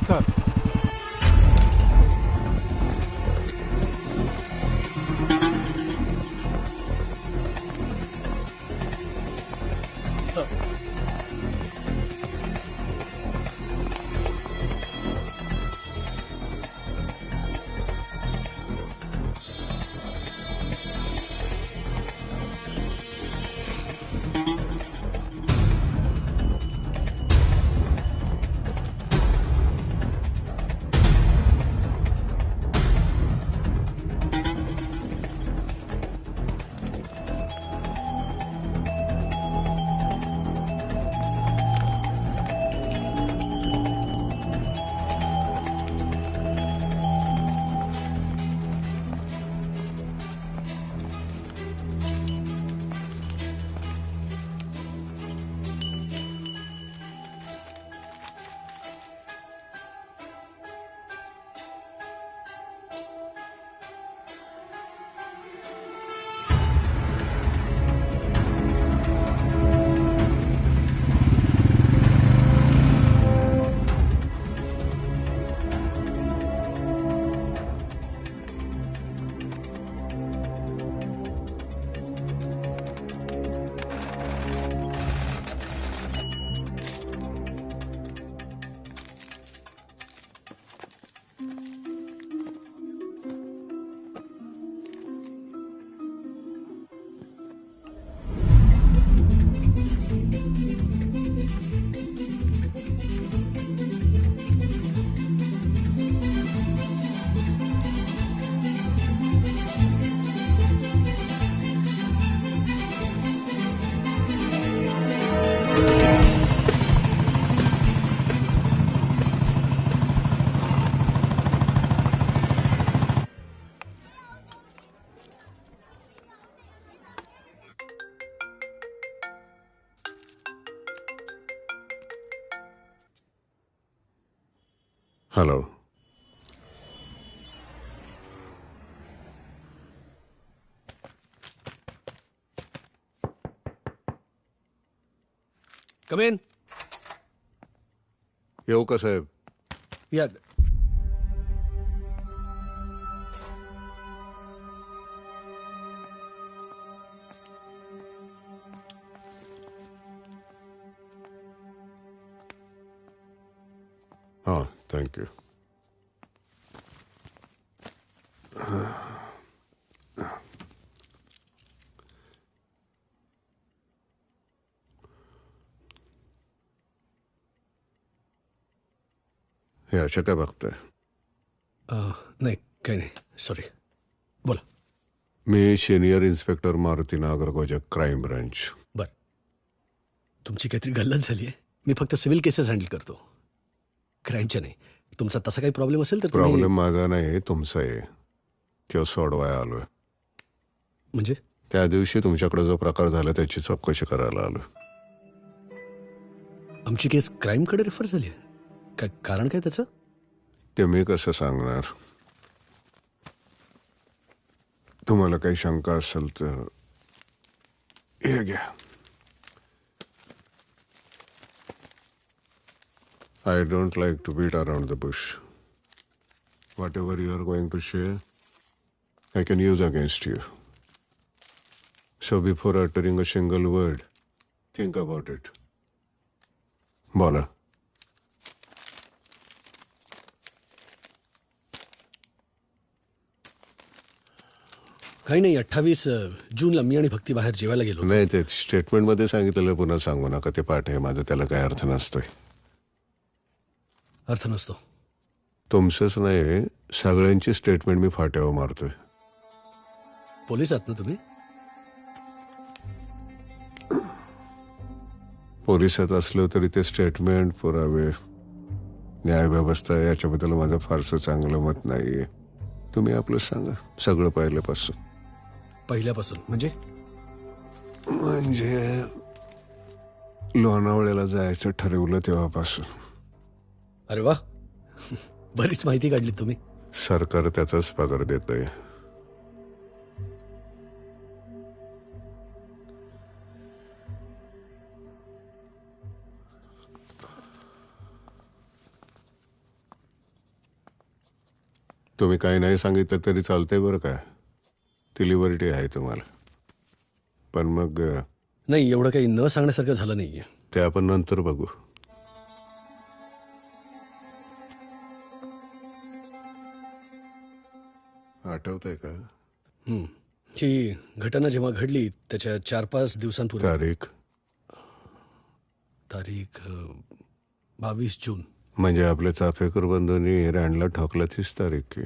Sir hello. Come in. येऊ का साहेब? या. हां, थँक्यू. हे अशा काय बघताय? नाही काही नाही, सॉरी. बोला. मी senior inspector Maruti Nagargoje, crime branch. बर. तुमची काहीतरी गल्लत झाली आहे. मी फक्त सिव्हिल केसेस हँडल करतो, क्राईमच्या नाही. तुमचा तसा काही प्रॉब्लेम असेल तर प्रॉब्लेम माझा नाही, तुमचा आहे. तो सोडवाय आलोय. म्हणजे? त्या दिवशी तुमच्याकडे जो प्रकार झाला त्याची चौकशी करायला आलो. आमची केस क्राईमकडे रेफर झाली आहे. काय कारण काय त्याचं? ते मी कसं सांगणार? तुम्हाला काही शंका असेल तर हे घ्या. I don't like to beat around the bush. Whatever you are going to share, I can use against you. So before uttering a single word, think about it. बोला. काही नाही. 28 जूनला मी आणि भक्ती बाहेर जेवायला गेलो. नाही, ते स्टेटमेंटमध्ये सांगितलेलं पुन्हा सांगू नका. ते पाठ आहे माझं, त्याला काही अर्थ नसतोय. अर्थ नसतो? तुमचंच नाही, सगळ्यांची स्टेटमेंट मी फाट्यावर मारतोय. पोलीस आहात ना तुम्ही? पोलिसात असलं तरी ते स्टेटमेंट, पुरावे, न्यायव्यवस्था याच्याबद्दल माझं फारसं चांगलं मत नाहीये. तुम्ही आपलं सांगा सगळं पहिल्यापासून. पहिल्यापासून म्हणजे? म्हणजे लोणावळ्याला जायचं ठरवलं तेव्हापासून. अरे वा, बरीच माहिती काढली तुम्ही. सरकार त्याचाच पगार देतंय. तुम्ही काही नाही सांगितलं तरी चालतंय बरं का. ती लिबर्टी आहे तुम्हाला. पण मग नाही, एवढं काही न सांगण्यासारखं झालं नाहीये. ते आपण नंतर बघू. आठवतंय का ही घटना जेव्हा घडली त्याच्या 4-5 दिवसांपूर्वी. तारीख? तारीख 22 जून. म्हणजे आपल्या चाफेकर बंधूंनी रँडला ठोकला तीच तारीख की.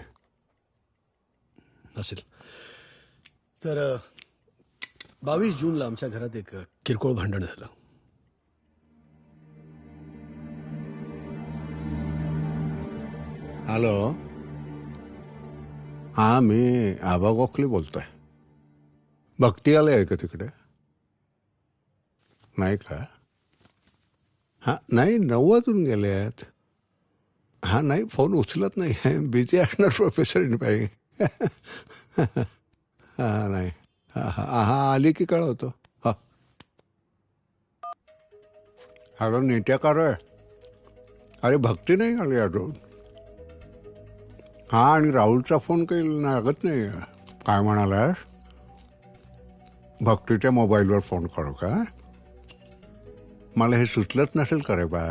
असेल. तर 22 जूनला आमच्या घरात एक किरकोळ भांडण झालं. हॅलो, हा मी आबा गोखले बोलतोय. भक्ती आले आहे का तिकडे? नाही का? हा नाही, 9 वाजून गेले आहेत. हा नाही, फोन उचलत नाही आहे. बिझी असणार प्रोफेसर बाई. हा नाही, हा आली की कळवतो. हा हॅलो, नेत्या का रे? अरे भक्ती नाही आली अजून. हा, आणि राहुलचा फोन काही लागत नाही. काय म्हणालास? भक्तीच्या मोबाईलवर फोन करू का? मला हे सुचलंच नसेल का रे बा.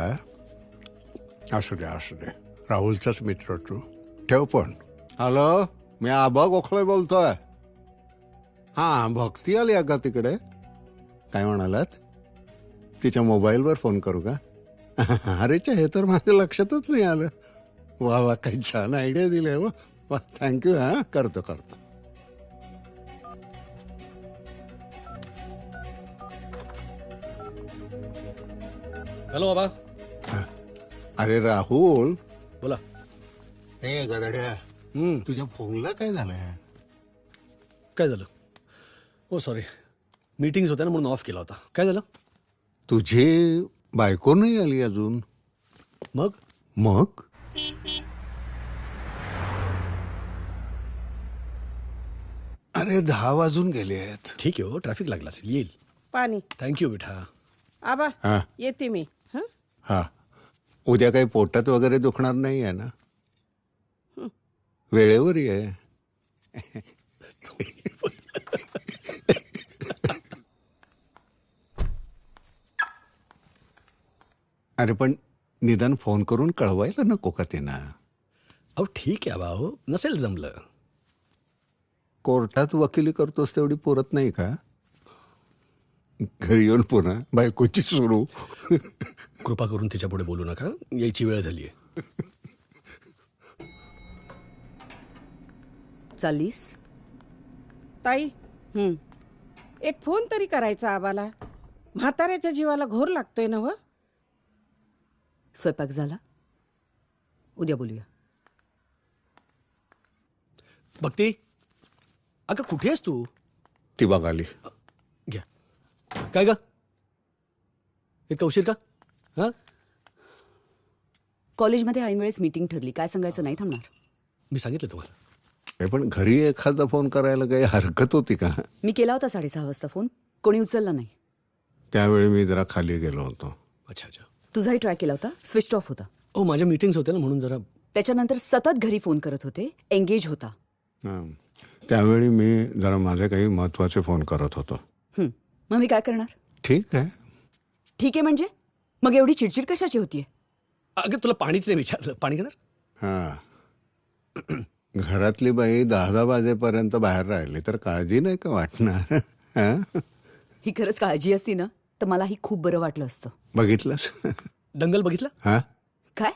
असू दे असू दे, राहुलचाच मित्र तू. ठेव पण. हॅलो, मी आबा गोखले बोलतोय. हा, भक्ती आली आहे का तिकडे? काय म्हणालात? तिच्या मोबाईलवर फोन करू का? अरे हे तर माझ्या लक्षातच नाही आलं. वा वा, काही छान आयडिया दिली वा वा, थँक्यू. हा, करतो करतो. हॅलो बाबा. अरे राहुल. बोला. हे गदड्या, तुझ्या फोनला काय झालंय? काय झालं? हो सॉरी, मीटिंग्स होत्या ना म्हणून ऑफ केला होता. काय झालं? तुझी बायको नाही आली अजून? मग मग अरे 10 वाजून गेले आहेत. ठीक आहे, हो ट्रॅफिक लागला असेल, येईल. पाणी. थँक्यू बेटा. आबा हा येते मी. हं? हा, उद्या काही पोटात वगैरे दुखणार नाही आहे ना? वेळेवर ये. अरे पण निदान फोन करून कळवायला नको का त्यांना? अहो ठीक आहे बाबा, हो नसेल जमलं. कोर्टात वकिली करतोस तेवढी पुरत नाही का? घरी येऊन पुन्हा बायकोची सुरू. कृपा करून तिच्या पुढे बोलू नका, यायची वेळ झाली आहे. चाललीस? ताई, हं. एक फोन तरी करायचा आबाला. म्हाताऱ्याच्या जीवाला घोर लागतोय ना. व स्वयंपाक झाला? उद्या बोलूया. भक्ती, अगं कुठे आहेस तू? ती बघाली. घ्या. काय ग, इतका उशीर का? हा, कॉलेजमध्ये ऐनवेळेस मीटिंग ठरली. काय सांगायचं नाही थांबणार. मी सांगितलं तुम्हाला. पण घरी एखादा फोन करायला काही हरकत होती का? मी केला होता 6:30 वाजता फोन, कोणी उचलला नाही. त्यावेळी मी जरा खाली गेलो होतो. अच्छा अच्छा. तुझाही ट्राय केला होता, स्विच ऑफ होता. हो, माझ्या मीटिंग्स होत्या ना म्हणून जरा. त्याच्यानंतर सतत घरी फोन करत होते, एंगेज होता. हं. त्यावेळी मी जरा माझे काही महत्वाचे फोन करत होतो. मग मी काय करणार? ठीक आहे. ठीक आहे म्हणजे? मग एवढी चिडचिड कशाची होतीये? अगं तुला पाणीच नाही विचारलं. पाणी घेणार? हा, घरातली बाई 10 वाजेपर्यंत बाहेर राहिली तर काळजी नाही का वाटणार? हं? ही खरंच काळजी असती ना तर मलाही खूप बरं वाटलं असतं. बघितलंस? दंगल बघितला? हा, काय?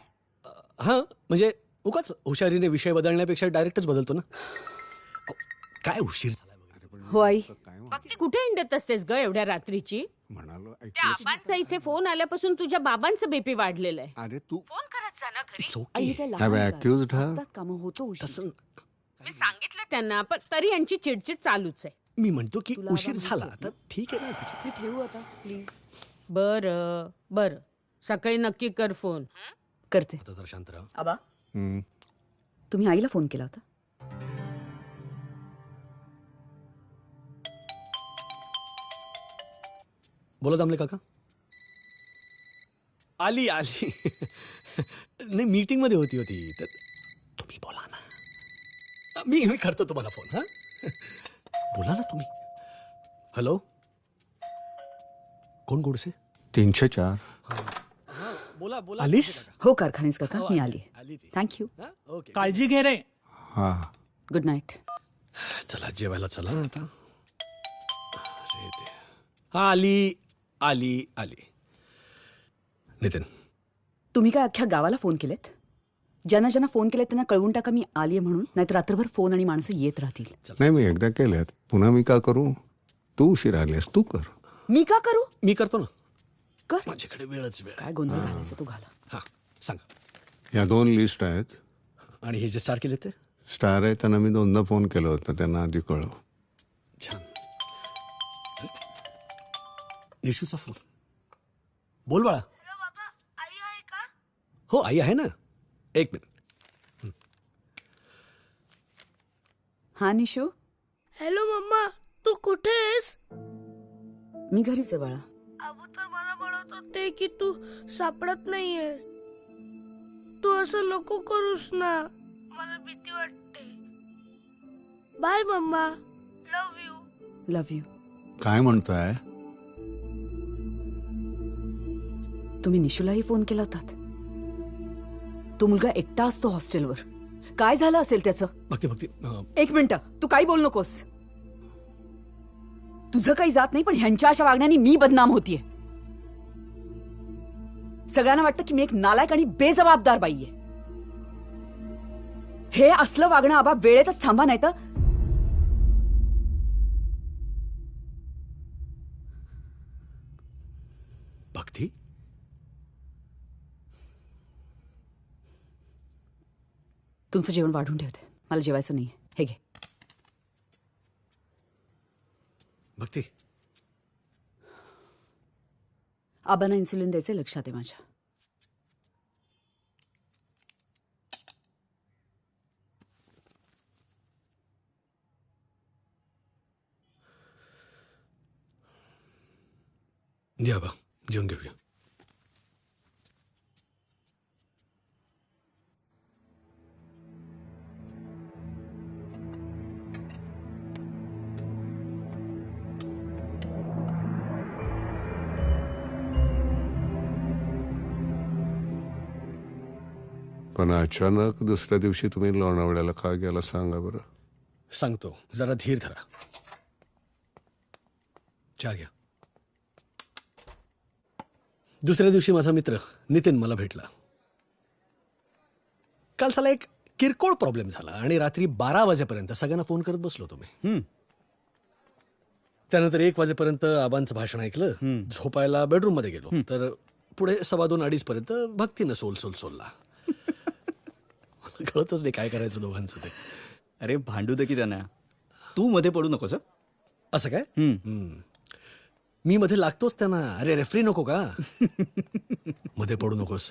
हां, म्हणजे उगाच हुशारीने विषय बदलण्यापेक्षा डायरेक्टच बदलतो ना. अहो, काय उशीर झाला वगैरे. हो आई. भक्ती, कुठे हिंडत असतेस ग एवढ्या रात्रीची? म्हणालो त्या आबांचा इथे फोन आल्यापासून तुझ्या बाबांचं बीपी वाढलेलं आहे. अरे तू फोन करत जा ना घरी. It's okay. आई त्या Have लहान accused her? असतात कामं, होतो उशीर. तसं मी सांगितलं त्यांना, पण तरी यांची चिडचिड चालूच आहे. मी म्हणतो की तुला उशीर आराम झाला होतो तर ठीक आहे ना. मी ठेवू आता प्लीज. बरं बरं, सकाळी नक्की कर फोन. करते. आता जरा शांत राहा. आबा, हं. तुम्ही आईला फोन केला होता? बोला दामले काका. आली आली. नाही, मीटिंग मध्ये होती तर तुम्ही बोला ना. मी करतो तुम्हाला फोन. हा बोला ना तुम्ही. हॅलो, कोण गोडसे? 304. बोला बोला. आलीस? हो कारखानीस काका, मी आली. आली ती. थँक्यू. ओके, काळजी घे रे. हा. Good night. चला जेवायला चला आता. अरे ते हा, आली आली आली. नितीन, तुम्ही काय अख्ख्या गावाला फोन केलेत? ज्यांना ज्यांना फोन केलेत त्यांना कळवून टाका मी आलीये म्हणून, नाहीतर रात्रभर फोन आणि माणसं येत राहतील. नाही, मी एकदा केल्यात, पुन्हा मी का करू? तू उशीर आलीस, तू कर. मी का करू? मी करतो ना. कर. माझ्याकडे वेळच वेळ. काय गोंधळ घालायचा तो घाला. हा सांगा. या 2 लिस्ट आहेत. आणि हे जे स्टार केले ते स्टार आहे त्यांना मी 2दा फोन केला होता, त्यांना आधी कळव. छान. निशूचा फोन. बोल बाळा. हो, आई आहे ना. एक मिनिट. हा निशू, हॅलो मम्मा, तू कुठे आहेस? मी घरीच आहे बाळा. अबू तर मला म्हणत होते की तू सापडत नाहीयेस. तू असं नको करूस ना, मला भीती वाटते. Bye mama, love you. Love you. काय म्हणताय? तुम्ही निशूलाही फोन केला होतात? तो मुलगा एकटा असतो हॉस्टेलवर. काय झालं असेल त्याचं? भक्ती भक्ती एक मिनिट, तू काही बोल नकोस. तुझं काही जात नाही, पण ह्यांच्या अशा वागण्याने मी बदनाम होतीये. सगळ्यांना वाटतं की मी एक नालायक आणि बेजबाबदार बाई आहे. हे असलं वागणं आबा वेळेतच थांबा, नाही तर भक्ती. तुमचं जेवण वाढून ठेवते, मला जेवायचं नाही. हे घे. भक्ती, आबांना इन्सुलिन द्यायचे, लक्षात आहे माझ्या. द्या बा, जेवण घेऊया. पण अचानक दुसऱ्या दिवशी तुम्ही लोणावळ्याला का गेला सांगा बरं. सांगतो, जरा धीर धरा. चहा घ्या. दुसऱ्या दिवशी माझा मित्र नितीन मला भेटला. काल साला एक किरकोळ प्रॉब्लेम झाला आणि रात्री 12 वाजेपर्यंत सगळ्यांना फोन करत बसलो तुम्ही. त्यानंतर 1 वाजेपर्यंत आबांचं भाषण ऐकलं. झोपायला बेडरूम मध्ये गेलो तर पुढे 2:15-2:30 पर्यंत भक्तीनं सोल सोलला. कळतच नाही काय करायचं दोघांचं ते. अरे भांडू दे की त्यांना, तू मध्ये पडू नकोस हं? असं काय? मी मध्ये लागतोच त्यांना. अरे रेफरी नको का? मध्ये पडू नकोस.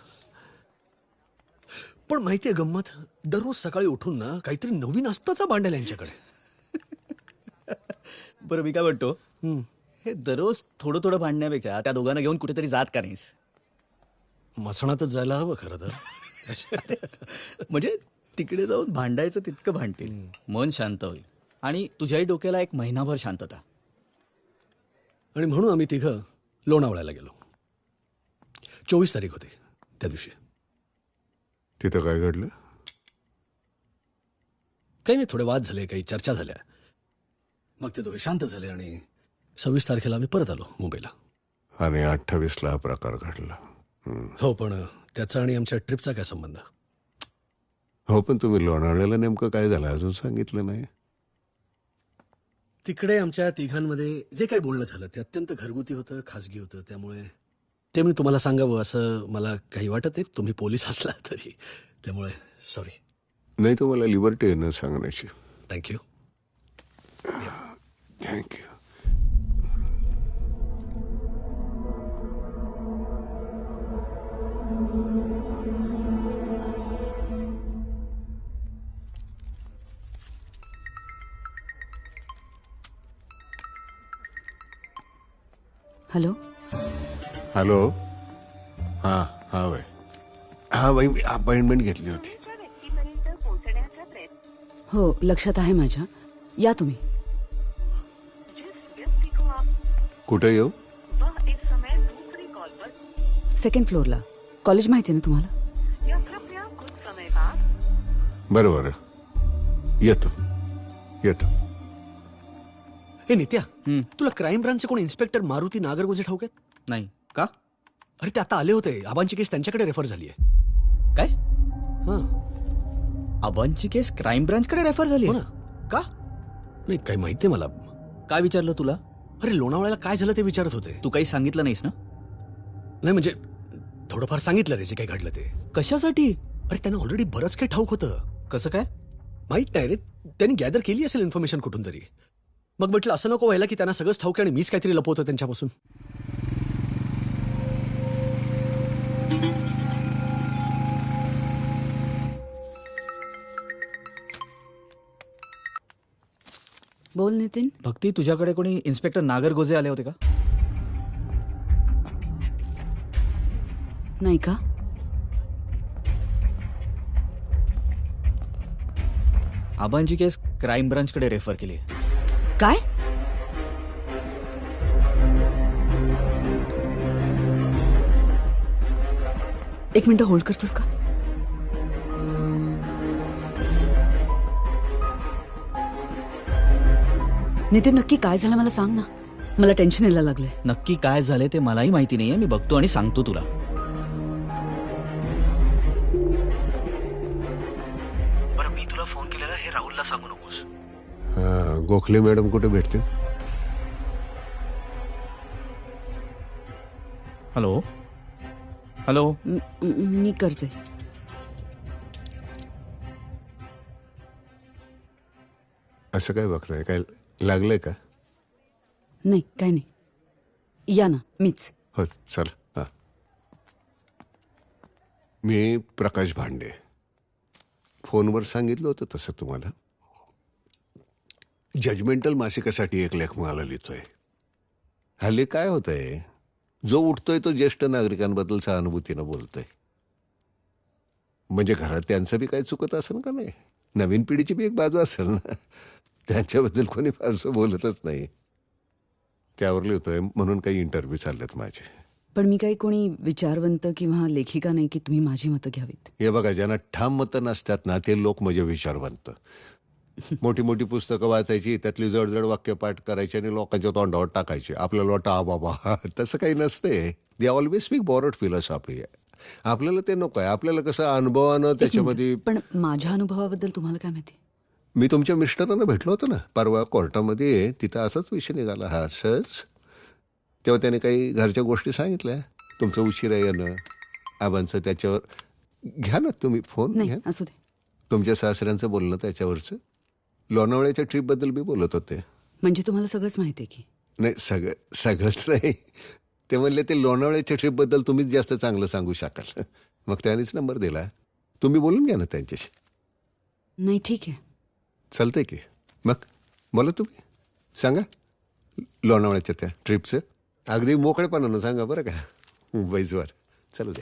पण माहितीये गंमत, दररोज सकाळी उठून ना काहीतरी नवीन असतंच भांडायला यांच्याकडे. बरं मी काय म्हणतो, हे दररोज थोडं थोडं भांडण्यापेक्षा त्या दोघांना घेऊन कुठेतरी जात का नाहीस? मसणातच जायला हवं खरं तर. म्हणजे तिकडे जाऊन भांडायचं तितकं भांडतील, मन शांत होईल आणि तुझ्याही डोक्याला एक महिनाभर शांतता. आणि म्हणून आम्ही तिघं लोणावळ्याला गेलो. 24 तारीख होती त्या दिवशी. तिथं काय घडलं? काही नाही, थोडे वाद झाले, काही चर्चा झाल्या. मग ते दोघे शांत झाले आणि 26 तारखेला आम्ही परत आलो मुंबईला. आणि 28ला हा प्रकार घडला. हो, पण त्याचा आणि आमच्या ट्रिपचा काय संबंध? हो, पण तुम्ही लोणावळ्याला नेमकं काय झालं अजून सांगितलं नाही. तिकडे आमच्या तिघांमध्ये जे काही बोलणं झालं ते अत्यंत घरगुती होतं, खाजगी होतं. त्यामुळे ते मी तुम्हाला सांगावं असं मला काही वाटत नाही, तुम्ही पोलीस असला तरी. त्यामुळे सॉरी. नाही, तुम्हाला लिबर्टी आहे न सांगण्याची. थँक्यू. थँक्यू. हॅलो. हॅलो. हां हां बाई. हां बाई, मी अपॉइंटमेंट घेतली होती. हो लक्षात आहे माझ्या. या तुम्ही. कुठे येऊ? सेकंड फ्लोअरला. कॉलेज माहिती आहे ना तुम्हाला? बरं बरं, येतो येतो. हे नित्या, तुला क्राईम ब्रांचचे कोण इन्स्पेक्टर मारुती नागरगोजे ठाऊक आहेत? नाही का? अरे ते आता आले होते. आबांची केस त्यांच्याकडे रेफर झाली आहे. काय? हां, आबांची केस क्राईम ब्रांचकडे रेफर झाली हो आहे? ना. का? नाही काही माहिती आहे मला. काय विचारलं तुला? अरे लोणावळ्याला काय झालं ते विचारत होते. तू काही सांगितलं नाहीस ना? नाही म्हणजे थोडंफार सांगितलं रे जे काही घडलं ते. कशासाठी? अरे त्यांना ऑलरेडी बरंच काही ठाऊक होतं. कसं काय? माहित नाही रे, त्यांनी गॅदर केली असेल इन्फॉर्मेशन कुठून तरी. मग म्हटलं असं नको व्हायला की त्यांना सगळंच ठाऊक आहे आणि मीच काहीतरी लपवतो त्यांच्यापासून. बोल नितीन. भक्ती, तुझ्याकडे कोणी इन्स्पेक्टर नागरगोजे आले होते का? नाही का? आबांची केस क्राईम ब्रांचकडे रेफर केली आहे. काय? एक मिनिट होल्ड करतोस का? नितीन नक्की काय झालं मला सांग ना. मला टेन्शन यायला लागलंय. नक्की काय झाले ते मलाही माहिती नाहीये. मी बघतो आणि सांगतो तुला. बरं, मी तुला फोन केलेला हे राहुलला सांगू नकोस. हां, गोखले मॅडम कुठे भेटते? Hello hello. मी करते. असं काय बघताय? काय लागलंय का? नाही काय नाही. या ना, मीच. हो चला. हां, मी प्रकाश भांडे. फोनवर सांगितलं होतं तसं तुम्हाला. जजमेंटल मासिकासाठी एक लेख मला लिहितोय. हल्ली काय होतंय, जो उठतोय तो ज्येष्ठ नागरिकांबद्दल सहानुभूतीनं बोलतोय. म्हणजे घरात त्यांचं बी काही चुकत असेल का नाही? नवीन पिढीची बी एक बाजू असेल ना. त्यांच्याबद्दल कोणी फारसं बोलतच नाही. त्यावर लिहितोय म्हणून काही इंटरव्ह्यू चाललेत माझे. पण मी काही कोणी विचारवंत किंवा लेखिका नाही की तुम्ही माझी मतं घ्यावीत. हे बघा, ज्यांना ठाम मतं नसतात ना ते लोक म्हणजे विचारवंत. मोठी मोठी पुस्तकं वाचायची, त्यातली जडजड वाक्य पाठ करायची आणि लोकांच्या तोंडावर टाकायची. आपल्याला वाटतं आ बाबा, तसं काही नसते. They always speak borrowed philosophy. आपल्याला ते नको आहे. आपल्याला कसं अनुभवानं त्याच्यामध्ये. पण माझ्या अनुभवाबद्दल तुम्हाला काय माहिती? मी तुमच्या मिस्टरांना भेटलो होतो ना परवा कोर्टामध्ये. तिथं असाच विषय निघाला हा सहज. तेव्हा त्याने काही घरच्या गोष्टी सांगितल्या. तुमचं उशिरा येणं, आबांचं त्याच्यावर. घ्या ना तुम्ही फोन नाही घ्या. असू दे. तुमच्या सासऱ्यांचं बोलणं त्याच्यावरचं. लोणावळ्याच्या ट्रीपबद्दल बी बोलत होते. म्हणजे तुम्हाला सगळंच माहिती आहे की? नाही, सगळंच नाही. ते म्हणले ते लोणावळ्याच्या ट्रीपबद्दल तुम्हीच जास्त चांगलं सांगू शकाल. मग त्यानेच नंबर दिला. तुम्ही बोलून घ्या ना त्यांच्याशी. नाही ठीक आहे. चालतंय की. मग बोला तुम्ही, सांगा लोणावळ्याच्या त्या ट्रिपचं. अगदी मोकळेपणानं सांगा बरं का. मुंबईजवर चालू दे.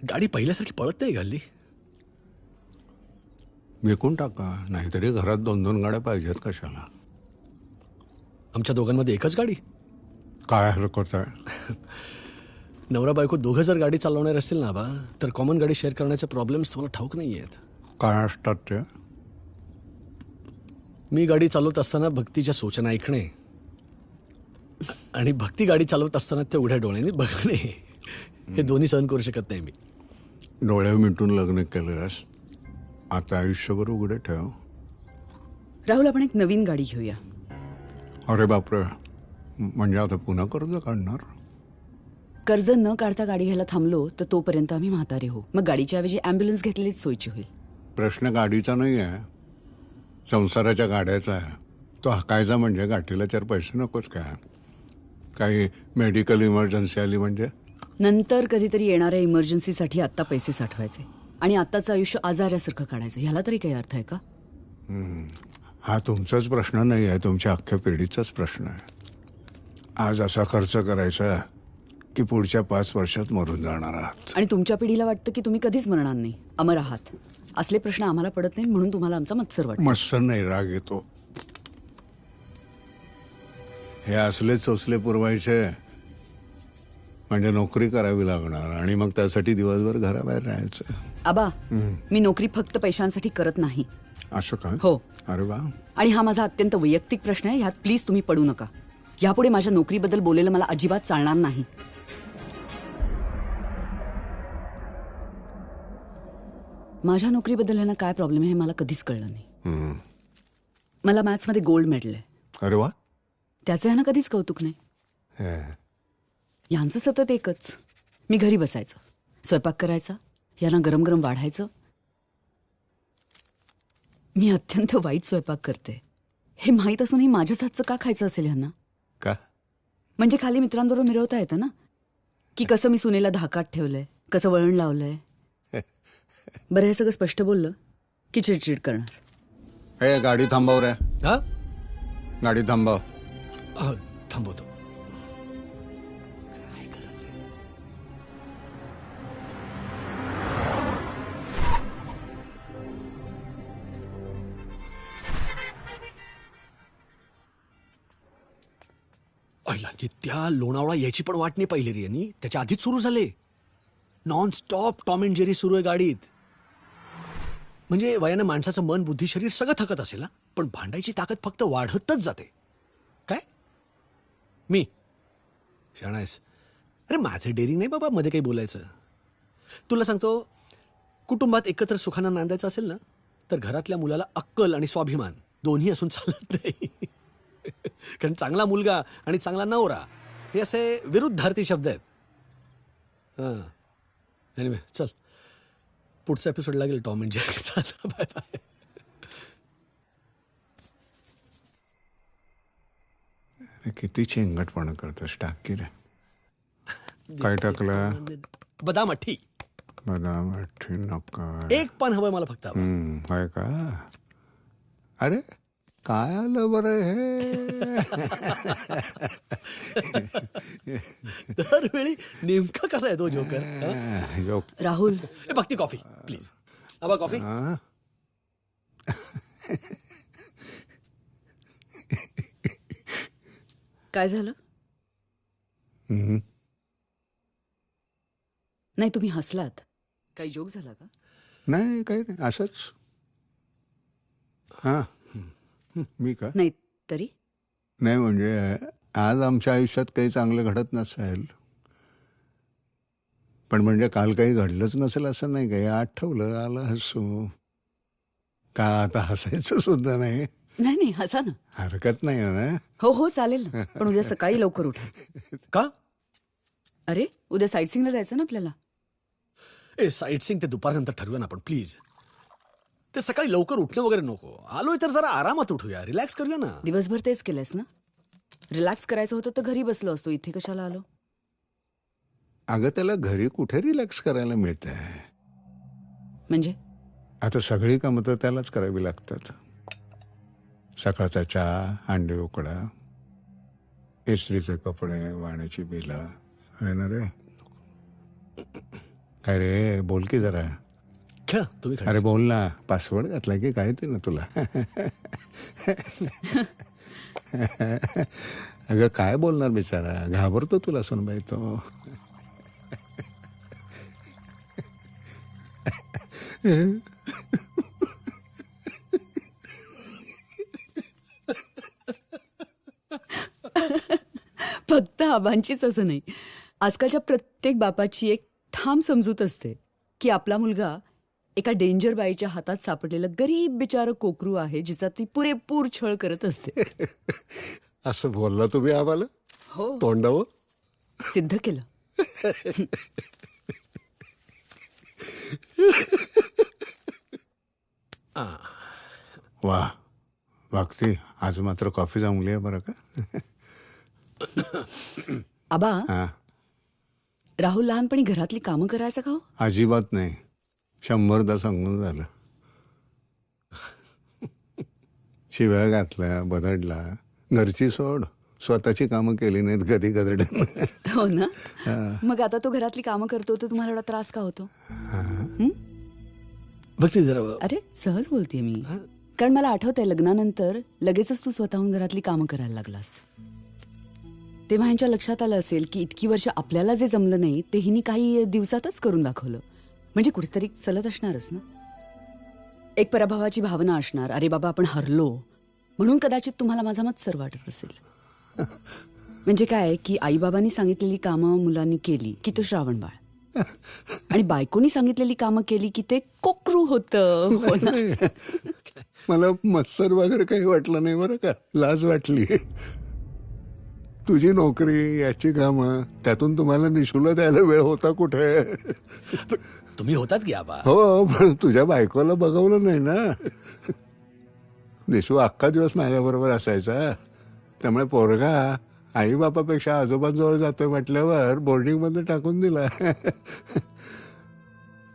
गाडी पहिल्यासारखी पळत नाही घालली. विकून टाका, नाहीतरी घरात 2-2 गाड्या पाहिजेत कशाला. आमच्या दोघांमध्ये एकच गाडी. काय हरकत आहे? नवरा बायको दोघं जर गाडी चालवणार असतील ना बा, तर कॉमन गाडी शेअर करण्याचे प्रॉब्लेम्स तुम्हाला ठाऊक नाही आहेत. काय असतात ते? मी गाडी चालवत असताना भक्तीच्या सूचना ऐकणे आणि भक्ती गाडी चालवत असताना ते उघड्या डोळ्यांनी बघणे, हे दोन्ही सहन करू शकत नाही मी. डोळ्या मिटून लग्न केलंस, आता आयुष्यभर उघडे ठेव. राहुल, आपण एक नवीन गाडी घेऊया. अरे बापरे, म्हणजे आता पुन्हा कर्ज काढणार? कर्ज न काढता गाडी घ्यायला थांबलो तर तोपर्यंत आम्ही म्हातारे होऊ. मग गाडीच्या ऐवजी ॲम्ब्युलन्स घेतलेलीच सोयीची होईल. प्रश्न गाडीचा नाही आहे, संसाराच्या गाड्याचा आहे. तो हाकायचा म्हणजे गाठीला 4 पैसे नकोच काय? काही मेडिकल इमर्जन्सी आली म्हणजे? नंतर कधीतरी येणाऱ्या इमर्जन्सीसाठी आत्ता पैसे साठवायचे आणि आत्ताचं आयुष्य आजारासारखं काढायचं. ह्याला तरी काही अर्थ आहे का? हा तुमचाच प्रश्न नाही आहे, तुमच्या अख्ख्या पिढीचाच प्रश्न आहे. आज असा खर्च करायचा, की पुढच्या 5 वर्षात मरून जाणार आहात. आणि तुमच्या पिढीला वाटतं की तुम्ही कधीच मरणार नाही, अमर आहात. असले प्रश्न आम्हाला पडत नाहीत म्हणून तुम्हाला आमचा मत्सर वाटतो. मत्सर नाही, राग येतो. हे असले चोचले पुरवायचे म्हणजे नोकरी करावी लागणार आणि मग त्यासाठी दिवसभर घराबाहेर राहायचं. आबा, मी नोकरी फक्त पैशांसाठी करत नाही. असं का? हो. अरे वा. आणि हा माझा अत्यंत वैयक्तिक प्रश्न आहे, ह्यात प्लीज तुम्ही पडू नका. यापुढे माझ्या नोकरीबद्दल बोलेलं मला अजिबात चालणार नाही. माझ्या नोकरीबद्दल ह्यांना काय प्रॉब्लेम आहे हे मला कधीच कळलं नाही. मला मॅथ्समध्ये गोल्ड मेडल आहे, अरे वा. त्याचं ह्यांना कधीच कौतुक नाही. हे. यांचं सतत एकच, मी घरी बसायचं, स्वयंपाक करायचा, यांना गरम गरम वाढायचं. मी अत्यंत वाईट स्वयंपाक करते हे माहीत असूनही माझ्याच हातचं का खायचं असेल यांना? का? म्हणजे खाली मित्रांबरोबर मिरवता येतं ना, की कसं मी सुनेला धाकात ठेवलंय, कसं वळण लावलंय. बरं, हे सगळं स्पष्ट बोललं की चिडचिड करणार. हे गाडी थांबव रे. हा गाडी थांबव. थांबवतो. काय करायचं? की त्या लोणावळा याची पण वाट नाही पाहिली रे यांनी. त्याच्या आधीच सुरू झाले. Non stop Tom and Jerry सुरू आहे गाडीत. म्हणजे वयानं माणसाचं मन, बुद्धी, शरीर सगळं थकत असेल ना, पण भांडायची ताकद फक्त वाढतच जाते. काय मी शाणा आहेस? अरे माझं डेअरिंग नाही बाबा मध्ये काही बोलायचं. तुला सांगतो, कुटुंबात एकत्र सुखानं नांदायचं असेल ना, तर घरातल्या मुलाला अक्कल आणि स्वाभिमान दोन्ही असून चालत नाही. कारण चांगला मुलगा आणि चांगला नवरा हे असे विरुद्धार्थी शब्द आहेत. हां, एनिवे चल, पुढचा एपिसोड लागेल टॉम अँड जेरीचा. Bye bye. किती चेंगटपणा करतोस. टाक की रे. काय टाकलं? बदाम अठ्ठी. बदाम अठ्ठी नका. एक पान हवंय मला फक्त. आहे का? अरे काय आलं बरं हे? दरवेळी नेमका कसा आहे तो जोकर? जोक. राहुल, ए भक्ती कॉफी प्लीज. आबा कॉफी. हा? काय झालं? हम्म. नाही, तुम्ही हसलात. काही जोक झाला का? नाही, काही नाही, असंच. हा, मी का? नाही तरी नाही म्हणजे आज आमच्या आयुष्यात काही चांगलं घडत नसेल, पण म्हणजे काल काही घडलंच नसेल असं नाही. काही आठवलं, आलं हसू. का आता हसायचं सुद्धा नाही? नाही नाही, हसा ना. हरकत नाही ना? हो हो, चालेल ना, पण उद्या सकाळी लवकर उठा. का? अरे, उद्या साईट सीइंगला जायचं ना आपल्याला. ए साईट सीइंग ते दुपारनंतर ठरवूया ना आपण प्लीज. ते सकाळी लवकर उठणं वगैरे नको. आलोय तर जरा आरामात उठूया, रिलॅक्स करूया ना. दिवसभर तेच केलंयस ना. रिलॅक्स करायचं होतं तर घरी बसलो असतो, इथे कशाला आलो? अगं त्याला घरी कुठे रिलॅक्स करायला मिळतंय? म्हणजे आता सगळी कामं तर त्यालाच करावी लागतात. सकाळचा चहा, अंडे उकडा, इस्त्रीचे कपडे, वाण्याची बिलं. आहे ना रे? काय रे, बोल की जरा. खेळ तुम्ही खेळ. अरे बोल ना. पासवर्ड घातला की काय ते ना तुला? अगं काय बोलणार बिचारा, घाबरतो तुला सुनबाई तो. फक्त आबांचीच असं नाही, आजकालच्या प्रत्येक बापाची एक ठाम समजूत असते की आपला मुलगा एका डेंजर बाईच्या हातात सापडलेलं गरीब बिचारं कोकरू आहे, जिचा ती पुरेपूर छळ करत असते. असं बोलला तुम्ही आम्हाला हो, तोंडावर? सिद्ध केलं. वा भक्ती, आज मात्र कॉफी चांगली आहे बरं का. आबा, हा, राहुल लहानपणी घरातली कामं करायचं का हो? अजिबात नाही. 100दा सांगून झालं. शिव्या घातल्या, बदडला. घरची सोड, स्वतःची कामं केली नाहीत कधी गदड्यानं. हो ना. मग आता तो घरातली कामं करतो तर तुम्हाला एवढा त्रास का होतो? बघते जरा. अरे सहज बोलतेय मी, कारण मला आठवतंय लग्नानंतर लगेचच तू स्वतःहून घरातली कामं करायला लागलास. तेव्हा ह्यांच्या लक्षात आलं असेल की इतकी वर्ष आपल्याला जे जमलं नाही ते हिनी काही दिवसातच करून दाखवलं. म्हणजे कुठेतरी चलत असणारच ना. एक पराभवाची भावना असणार, अरे बाबा आपण हरलो म्हणून कदाचित तुम्हाला माझा मत्सर वाटत असेल. म्हणजे काय की आईबाबांनी सांगितलेली कामं मुलांनी केली की तो श्रावण बाळ, आणि बायकोनी सांगितलेली कामं केली की ते कोकरू होतं. हो ना? मला मत्सर वगैरे काही वाटलं नाही बरं का, लाज वाटली. तुझी नोकरी, याची कामं, त्यातून तुम्हाला निशूला द्यायला वेळ होता कुठे? पण तुम्ही होतात की आबा. हो, पण तुझ्या बायकोला बघवलं नाही ना. निशू अख्खा दिवस माझ्याबरोबर असायचा. त्यामुळे पोरगा आई बापापेक्षा आजोबांजवळ जातोय म्हटल्यावर बोर्डिंग मध्ये टाकून दिला.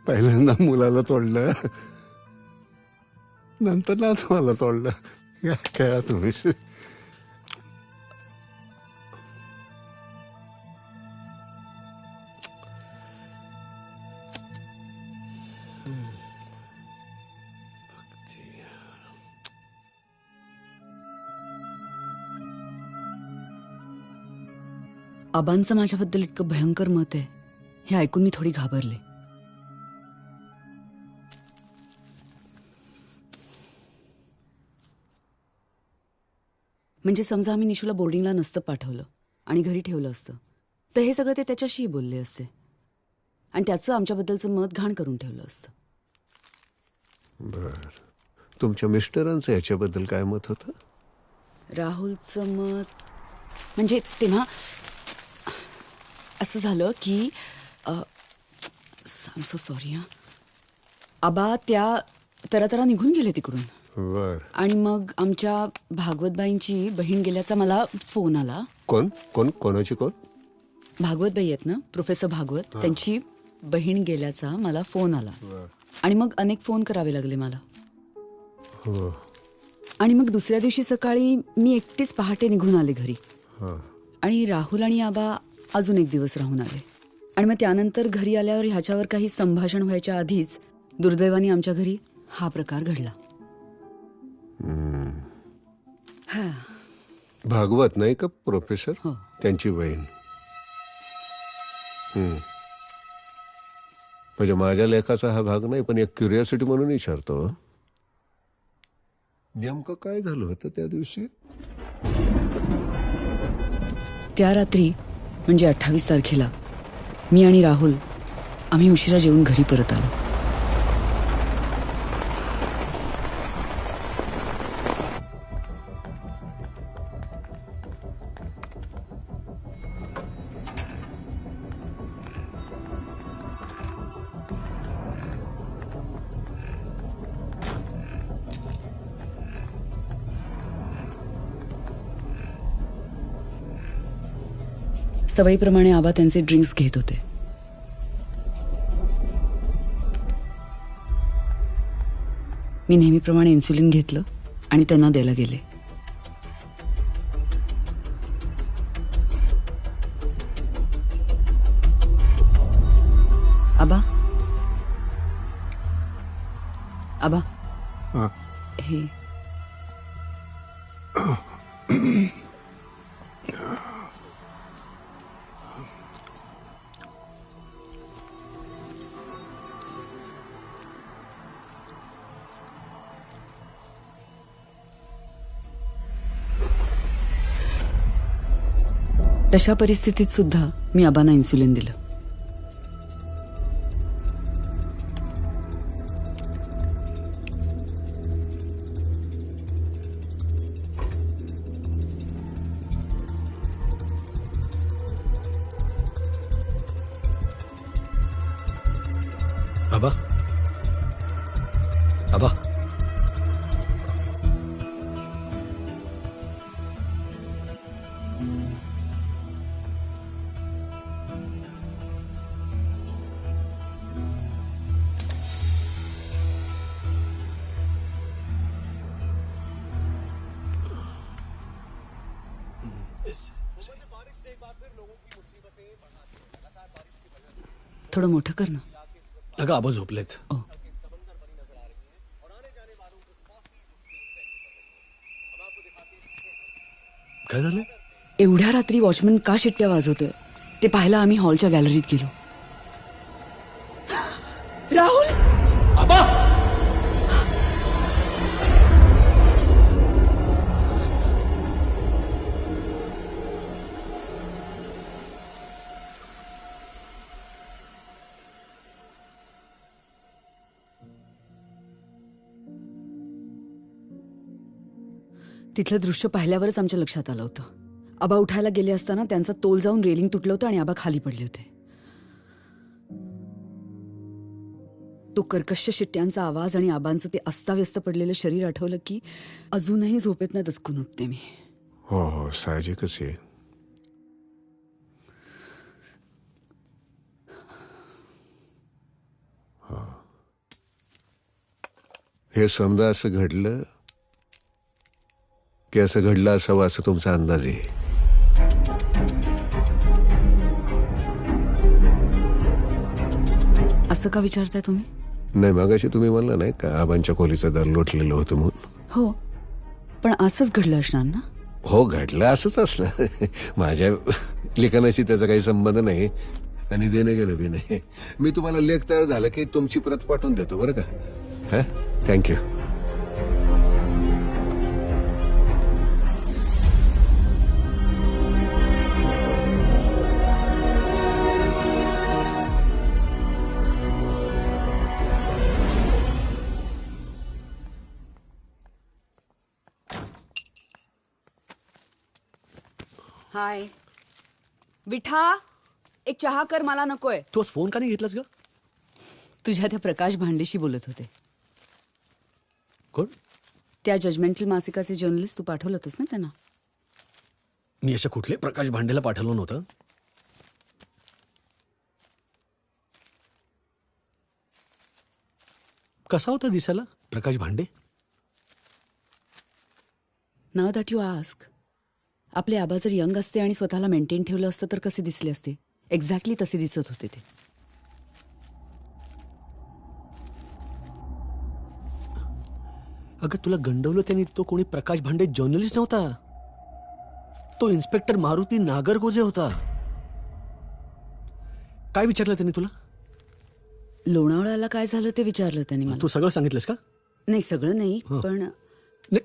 पहिल्यांदा मुलाला तोडलं, नंतर नाच मला तोडलं. या खेळा तुम्ही. आबांचं माझ्याबद्दल इतकं भयंकर मत आहे हे ऐकून मी थोडी घाबरले. म्हणजे समजा आम्ही निशूला बोर्डिंगला नसतं पाठवलं आणि घरी ठेवलं असतं तर हे सगळं ते त्याच्याशीही बोलले असते आणि त्याचं आमच्याबद्दलचं मत घाण करून ठेवलं असतं. बर, तुमच्या मिस्टरांचं याच्याबद्दल काय मत होतं? राहुलचं मत म्हणजे तेव्हा असं झालं की आय एम सो सॉरी. आबा त्या तरातरा निघून गेले तिकडून. बर. आणि मग आमच्या भागवतबाईंची बहीण गेल्याचा मला फोन आला. कोण कोण कोणाची कोण? भागवतबाई आहेत ना, प्रोफेसर भागवत, त्यांची बहीण गेल्याचा मला फोन आला. आणि मग अनेक फोन करावे लागले मला. हो. आणि मग दुसऱ्या दिवशी सकाळी मी एकटीच पहाटे निघून आले घरी. आणि राहुल आणि आबा अजून एक दिवस राहून आले. आणि मग त्यानंतर घरी आल्यावर ह्याच्यावर काही संभाषण व्हायच्या आधीच दुर्दैवाने आमच्या घरी हा प्रकार घडला. भागवत नाही का प्रोफेसर? हो. त्यांची बहीण. म्हणजे माझ्या लेखाचा हा भाग नाही, पण एक क्युरिओसिटी म्हणून विचारतो. नेमकं काय झालं होतं त्या दिवशी? त्या रात्री म्हणजे 28 तारखेला मी आणि राहुल आम्ही उशिरा जेवून घरी परत आलो. सवयीप्रमाणे आबा त्यांचे ड्रिंक्स घेत होते. मी नेहमीप्रमाणे इन्सुलिन घेतलं आणि त्यांना द्यायला गेले. आबा आबा हे तशा परिस्थितीत सुद्धा मी आबांना इन्सुलिन दिलं. आबा आबा थोडं मोठं कर ना. अगं आबा झोपलेत. ओ. काय झालं? एवढ्या रात्री वॉचमन का शिट्ट्या वाजवतोय ते पाहायला आम्ही हॉलच्या गॅलरीत गेलो. राहुल, आबा तिथलं दृश्य पाहिल्यावरच आमच्या लक्षात आलं होतं. आबा उठायला गेले असताना त्यांचा तोल जाऊन रेलिंग तुटलं होतं आणि आबा खाली पडले होते. तो कर्कश शिट्ट्यांचा आवाज आणि आबांचं ते अस्ताव्यस्त पडलेलं शरीर आठवलं की अजूनही झोपेतनं दचकून उठते मी. हो हो साहजिकच आहे. हो. हे समजा असं घडलं की असं घडलं असावं असं तुमचा अंदाज आहे. असं का विचारताय तुम्ही? नाही मगाशी तुम्ही म्हणलं नाही का आबांच्या खोलीचं दार लोटलेलं होतं म्हणून. हो, पण असंच घडलं असणार ना? हो घडलं असंच असलं. माझ्या लेखनाशी त्याचा काही संबंध नाही आणि देणं गेलं बी नाही. मी तुम्हाला लेख तयार झालं की तुमची प्रत पाठवून देतो बरं का. हा थँक्यू. हाय विठा, एक चहा कर, मला नकोय. तू आज फोन का नाही घेतलास ग? तुझ्या त्या प्रकाश भांडेशी बोलत होते. कोण? त्या जजमेंटल मासिकाचे जर्नलिस्ट तू पाठवलं होतंस ना त्यांना. मी अशा कुठले प्रकाश भांडेला पाठवलं नव्हतं. कसा होता दिसायला प्रकाश भांडे? Now that you ask. आपले आबा जर यंग असते आणि स्वतःला मेंटेन ठेवलं असतं तर कसे दिसले असते? एक्झॅक्टली तसे दिसत होते ते. अगं तुला गंडवलं त्यांनी. तो कोणी प्रकाश भांडे जर्नलिस्ट नव्हता. तो इन्स्पेक्टर मारुती नागरगोजे होता. काय विचारलं त्यांनी तुला? लोणावळ्याला काय झालं ते विचारलं त्यांनी मला. तू सगळं सांगितलंस का? नाही, सगळं नाही, पण नाही,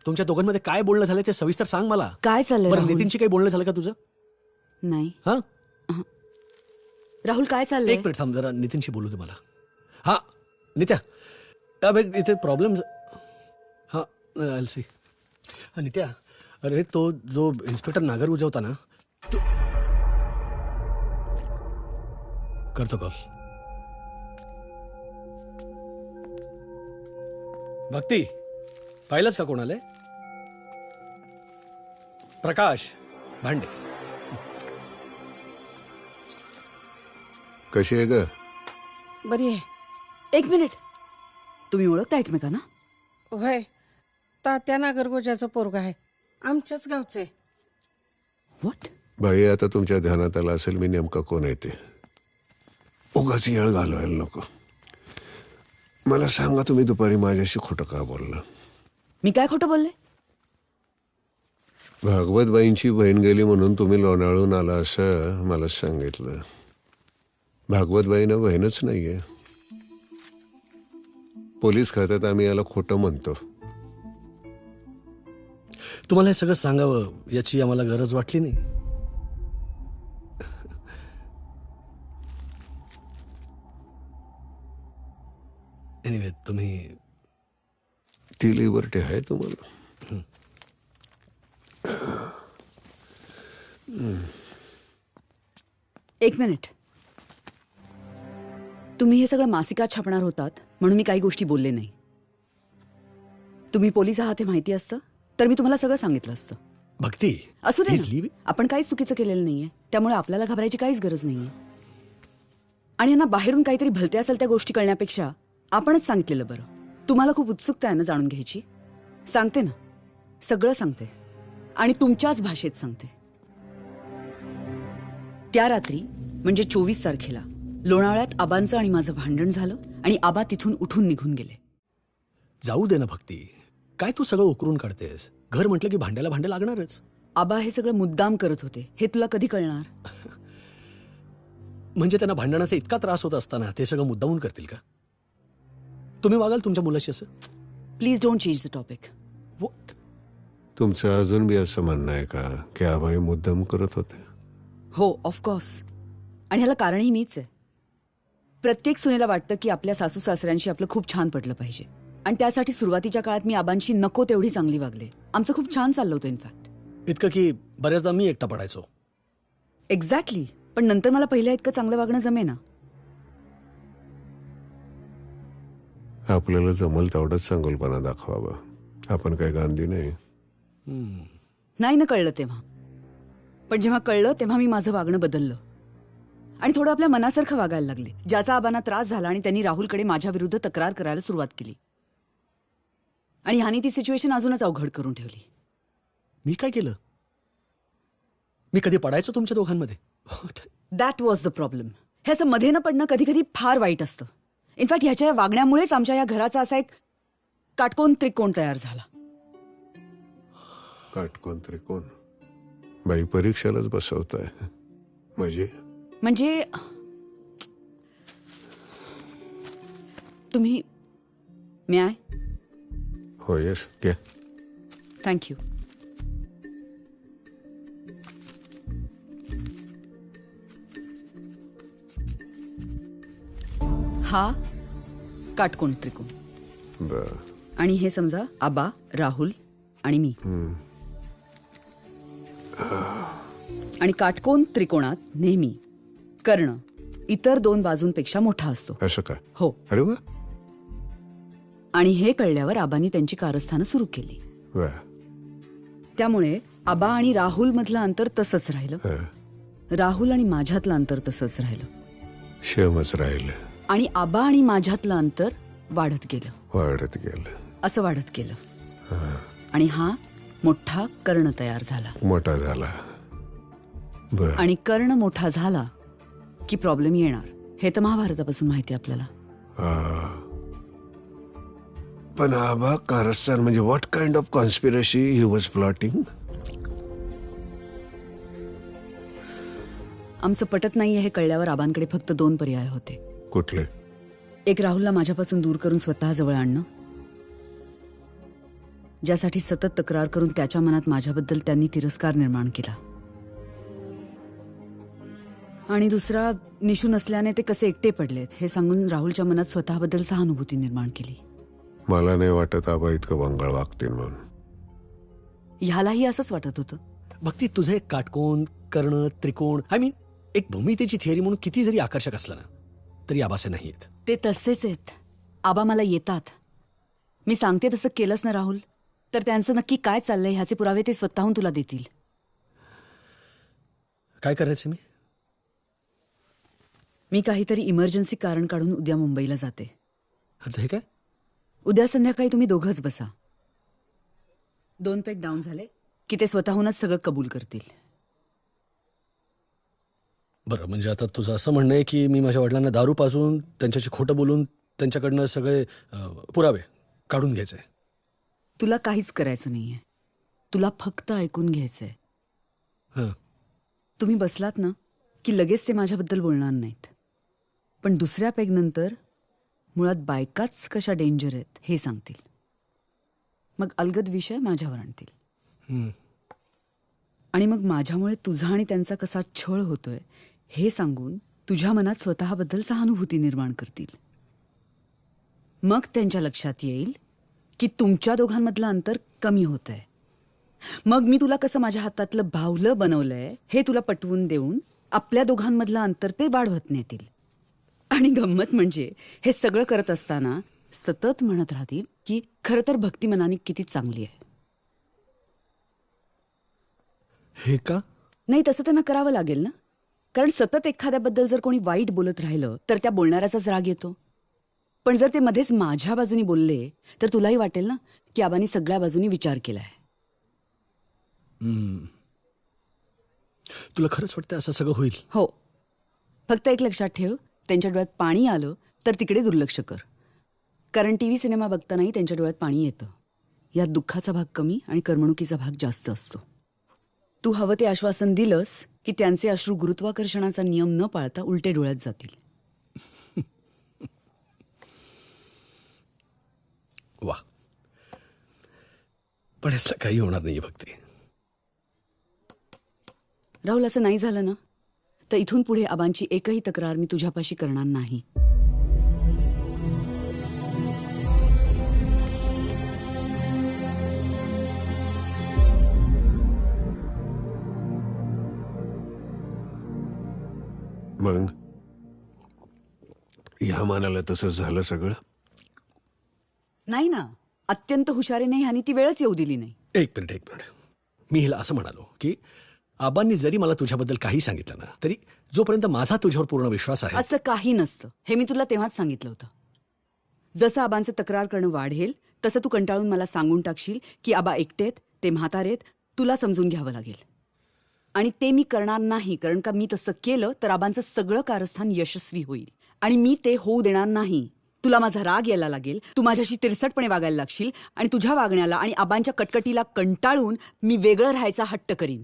तुमच्या दोघांमध्ये काय बोलणं झालं ते सविस्तर सांग मला. काय चाललंय बरं, राहुल? नितीनशी काही बोलणं झालं का तुझं? नाही. हा, राहुल काय चाललंय? एक मिनिट थांब, जरा नितीनशी बोलू दे मला. हा नित्या, अबे इथे प्रॉब्लेम. हा आय सी. हा नित्या, अरे तो जो इन्स्पेक्टर नागरगोजे होता ना, तो करतो कॉल. भक्ती, पाहिलंच का कोणाला? प्रकाश भांडे. कशी आहे ग? बरी आहे. एक मिनिट, तुम्ही ओळखता एकमेकांना? होय, तात्या नागरगोजाचं पोरग आहे, आमच्याच गावचे. व्हॉट? भाई आता तुमच्या ध्यानात आलं असेल मी नेमका कोण आहे ते. उगाच येळ घालवायला नको. मला सांगा तुम्ही दुपारी माझ्याशी खोटं का बोलला? मी काय खोटं बोलले? भागवतबाईंची बहीण गेली म्हणून तुम्ही लोणावळून आला असं मला सांगितलं. भागवतबाईंना बहीणच नाहीये. पोलीस खात्यात आम्ही याला खोटं म्हणतो. तुम्हाला हे सगळं सांगावं याची आम्हाला गरज वाटली नाही. एनिवे, तुम्ही ती लिबर्टी आहे तुम्हाला. एक मिनिट. तुम्ही हे सगळं मासिकात छापणार होतात म्हणून मी काही गोष्टी बोलले नाही. तुम्ही पोलीस आहात हे माहिती असतं तर मी तुम्हाला सगळं सांगितलं असतं. भक्ती, असू दे please ना. leave it. आपण काहीच चुकीचं केलेलं नाहीये, त्यामुळे आपल्याला घाबरायची काहीच गरज नाहीये. आणि यांना बाहेरून काहीतरी भलते असेल त्या गोष्टी कळण्यापेक्षा आपणच सांगितलेलं बरं. तुम्हाला खूप उत्सुकता आहे ना जाणून घ्यायची? सांगते ना, सगळं सांगते आणि तुमच्याच भाषेत सांगते. त्या रात्री म्हणजे 24 तारखेला लोणावळ्यात आबांचं आणि माझं भांडण झालं आणि आबा तिथून उठून निघून गेले. जाऊ दे ना भक्ती, काय तू सगळं उकरून काढतेस? घर म्हटलं की भांड्याला भांडे लागणारच. आबा हे सगळं मुद्दाम करत होते, हे तुला कधी कळणार? म्हणजे त्यांना भांडणाचा इतका त्रास होत असताना ते सगळं मुद्दामून करतील का? तुम्ही वागाल तुमच्या मुलाशी असं? Please don't change the topic. What? तुमचं अजून बी असं म्हणणं आहे का की आबाई मुद्दाम करत होते? हो, ऑफकोर्स. आणि ह्याला कारणही मीच आहे. प्रत्येक सुनेला वाटतं की आपल्या सासू सासऱ्यांशी आपलं खूप छान पडलं पाहिजे, आणि त्यासाठी सुरुवातीच्या काळात मी आबांशी नको तेवढी चांगली वागले. आमचं खूप छान चाललं होतं इनफॅक्ट. इतकं की बऱ्याचदा मी एकटा पडायचो. एक्झॅक्टली. पण नंतर मला पहिल्या इतकं चांगलं वागणं जमेना. आपल्याला जमल तेवढंच चांगलपणा दाखवावा. आपण काय गांधी नाही. नाही ना कळलं तेव्हा. पण जेव्हा कळलं तेव्हा मी माझं वागणं बदललं आणि थोडं आपल्या मनासारखं वागायला लागले, ज्याचा आबांना त्रास झाला आणि त्यांनी राहुलकडे माझ्या विरुद्ध तक्रार करायला सुरुवात केली. आणि ह्यानी ती सिच्युएशन अजूनच अवघड करून ठेवली. मी काय केलं? मी कधी पडायचो तुमच्या दोघांमध्ये? That was the problem. हे असं मध्ये न पडणं कधी कधी फार वाईट असतं. इनफॅक्ट ह्याच्या या वागण्यामुळेच आमच्या या घराचा असा एक काटकोन त्रिकोण तयार झाला. काटकोन त्रिकोण? बाई परीक्षेलाच बसवताय म्हणजे तुम्ही न्याय. हो यस घ्या. थँक्यू. हा काटकोण त्रिकोण. बर. आणि हे समजा आबा, राहुल आणि मी. आणि काटकोन त्रिकोणात नेहमी कर्ण इतर दोन बाजूंपेक्षा मोठा असतो. असं काय? हो. अरे वा आणि हे कळल्यावर आबांनी त्यांची कारस्थानं सुरू केली. वा. त्यामुळे आबा आणि राहुल मधलं अंतर तसंच राहिलं, हं. राहुल आणि माझ्यातलं अंतर तसंच राहिलं, शेमच राहिलं. आणि आबा आणि माझ्यातलं अंतर वाढत गेलं. वाढत गेलं. असं वाढत गेलं. आणि हा मोठा कर्ण तयार झाला. मोठा झाला. बर. आणि कर्ण मोठा झाला की प्रॉब्लेम येणार, हे तर महाभारतापासून माहिती आहे आपल्याला. पण आबा कारस्थान म्हणजे what kind of conspiracy he was plotting? आमचं पटत नाहीये हे कळल्यावर आबांकडे फक्त 2 पर्याय होते. कुठले? एक, राहुलला माझ्यापासून दूर करून स्वतः जवळ आणणं, ज्यासाठी सतत तक्रार करून त्याच्या मनात माझ्याबद्दल त्यांनी तिरस्कार निर्माण केला. आणि दुसरा, निशू नसल्याने ते कसे एकटे पडलेत हे सांगून राहुलच्या मनात स्वतःबद्दल सहानुभूती निर्माण केली. मला नाही वाटत आबा इतकं वंगाळ वागतील म्हणून. ह्यालाही असंच वाटत होतं. भक्ती, तुझे काटकोन, कर्ण, त्रिकोण, आय मीन एक भूमितीची थिअरी म्हणून किती जरी आकर्षक असलं ना तरी आबासे नाही येत. ते तसेच आहेत. आबा मला येतात. मी सांगते तसं केलंस ना राहुल, तर त्यांचं नक्की काय चाललंय ह्याचे पुरावे ते स्वतःहून तुला देतील. काय करायचं मी? मी काहीतरी इमर्जन्सी कारण काढून उद्या मुंबईला जाते. आता हे काय? उद्या संध्याकाळी तुम्ही दोघंच बसा. 2 पेग डाऊन झाले की ते स्वतःहूनच सगळं कबूल करतील. बरं, म्हणजे आता तुझं असं म्हणणं आहे की मी माझ्या वडिलांना दारू पाजून त्यांच्याशी खोटं बोलून त्यांच्याकडनं सगळे पुरावे काढून घ्यायचे. तुला काहीच करायचं नाहीये. तुला फक्त ऐकून घ्यायचंय. हां. तुम्ही बसलात ना की लगेच ते माझ्याबद्दल बोलणार नाहीत, पण दुसऱ्या पेग नंतर मुळात बायकाच कशा डेंजर आहेत हे सांगतील. मग अलगद विषय माझ्यावर आणतील. आणि मग माझ्यामुळे तुझा आणि त्यांचा कसा छळ होतोय हे सांगून तुझ्या मनात स्वतःबद्दल सहानुभूती निर्माण करतील. मग त्यांच्या लक्षात येईल की तुमच्या दोघांमधलं अंतर कमी होतंय. मग मी तुला कसं माझ्या हातातलं बाहुलं बनवलंय हे तुला पटवून देऊन आपल्या दोघांमधलं अंतर ते वाढवत नेतील. आणि गंमत म्हणजे हे सगळं करत असताना सतत म्हणत राहतील की खरं तर भक्ती मनाने किती चांगली आहे. हे का? नाही, तसं त्यांना करावं लागेल ना, कारण सतत एखाद्याबद्दल जर कोणी वाईट बोलत राहिलं तर त्या बोलणाऱ्याचाच राग येतो. पण जर ते मध्येच माझ्या बाजूनी बोलले तर तुलाही वाटेल ना की आबांनी सगळ्या बाजूनी विचार केलाय. तुला खरंच वाटतं असं सगळं होईल? हो, फक्त एक लक्षात ठेव, त्यांच्या डोळ्यात पाणी आलं तर तिकडे दुर्लक्ष कर. कारण टीव्ही सिनेमा बघतानाही त्यांच्या डोळ्यात पाणी येतं. यात दुःखाचा भाग कमी आणि करमणुकीचा भाग जास्त असतो. तू हवं ते आश्वासन दिलंस की त्यांचे अश्रू गुरुत्वाकर्षणाचा नियम न पाळता उलटे डोळ्यात जातील. वा, पण असलं काही होणार नाहीये भक्ती. राहुल, असं नाही झालं ना तर इथून पुढे आबांची एकही तक्रार मी तुझ्यापाशी करणार नाही. मग ह्या मानाला तसंच झालं सगळं? नाही ना, अत्यंत हुशारीने ह्यानी ती वेळच येऊ दिली नाही. एक मिनिट. मी हिला असं म्हणालो की आबांनी जरी मला तुझ्याबद्दल काही सांगितलं ना तरी जोपर्यंत माझा तुझ्यावर पूर्ण विश्वास आहे. असं काही नसतं, हे मी तुला तेव्हाच सांगितलं होतं. जसं आबांचं तक्रार करणं वाढेल तसं तू कंटाळून मला सांगून टाकशील की आबा एकटेत, ते म्हातारेत, तुला समजून घ्यावं लागेल. आणि ते मी करणार नाही, कारण का मी तसं केलं तर आबांचं सगळं कारस्थान यशस्वी होईल आणि मी ते होऊ देणार नाही. तुला माझा राग यायला लागेल, तू माझ्याशी तिरसटपणे वागायला लागशील आणि तुझ्या वागण्याला आणि आबांच्या कटकटीला कंटाळून मी वेगळं राहायचा हट्ट करीन.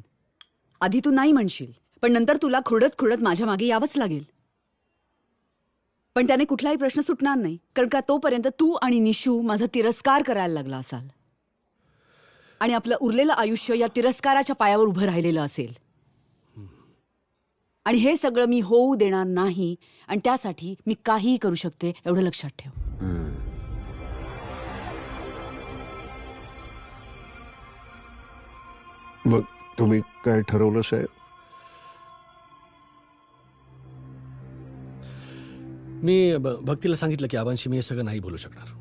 आधी तू नाही म्हणशील, पण नंतर तुला खुरडत खुरडत माझ्या मागे यावंच लागेल. पण त्याने कुठलाही प्रश्न सुटणार नाही, कारण का तोपर्यंत तू आणि निशू माझा तिरस्कार करायला लागला असाल आणि आपलं उरलेलं आयुष्य या तिरस्काराच्या पायावर उभं राहिलेलं असेल. आणि हे सगळं मी होऊ देणार नाही आणि त्यासाठी मी काहीही करू शकते, एवढं लक्षात ठेव. मग तुम्ही काय ठरवलं साहेब? मी भक्तीला सांगितलं की आबांशी मी हे सगळं नाही बोलू शकणार.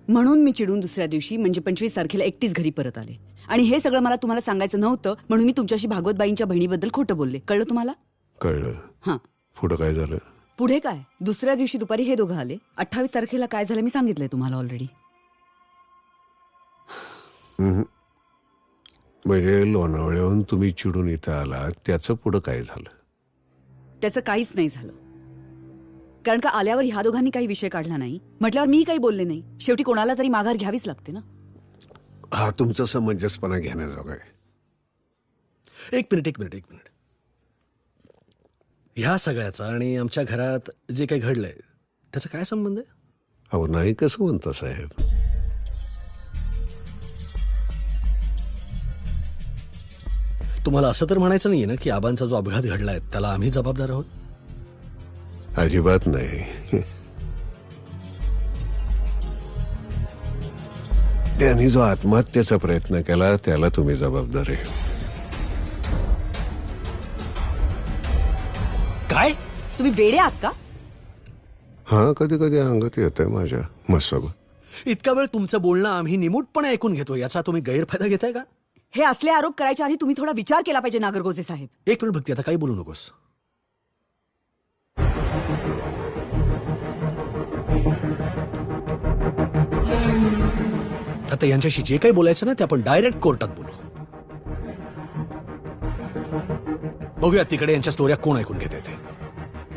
म्हणून मी चिडून दुसऱ्या दिवशी म्हणजे 25 तारखेला एकटीच घरी परत आले. आणि हे सगळं मला तुम्हाला सांगायचं नव्हतं, म्हणून मी तुमच्याशी भागवतबाईंच्या बहिणीबद्दल खोटं बोलले. कळलं तुम्हाला? कळलं. हां. पुढं काय झालं? पुढे काय, दुसऱ्या दिवशी दुपारी हे दोघं आले. 28 तारखेला काय झालं मी सांगितलंय तुम्हाला ऑलरेडी. म्हणजे लोणावळ्याहून तुम्ही चिडून इथं आला, त्याचं पुढं काय झालं? त्याचं काहीच नाही झालं, कारण का आल्यावर ह्या दोघांनी काही विषय काढला नाही म्हटल्यावर मी काही बोलले नाही. शेवटी कोणाला तरी माघार घ्यावीच लागते ना. हा तुमचा समंजसपणा घेण्याजोगा आहे. एक मिनिट. ह्या सगळ्याचा आणि आमच्या घरात जे काही घडलंय त्याचा काय संबंध आहे? अहो नाही, कसं म्हणता साहेब? तुम्हाला असं तर म्हणायचं नाहीये ना की आबांचा जो अपघात घडलाय त्याला आम्ही जबाबदार आहोत? अजिबात नाही. त्यांनी जो आत्महत्येचा प्रयत्न केला त्याला तुम्ही जबाबदार आहे. काय? तुम्ही वेडे आहात का? हा, कधी कधी अंगात येतंय माझ्या मसब. इतका वेळ तुमचं बोलणं आम्ही निमूटपणे ऐकून घेतो, याचा तुम्ही गैरफायदा घेताय का? हे असले आरोप करायच्या आधी तुम्ही थोडा विचार केला पाहिजे नागरगोजे साहेब. एक मिनिट भक्ती, आता काही बोलू नकोस. आता यांच्याशी जे काही बोलायचं ना ते आपण डायरेक्ट कोर्टात बोलू. बघूया तिकडे यांच्या स्टोऱ्या कोण ऐकून घेते ते.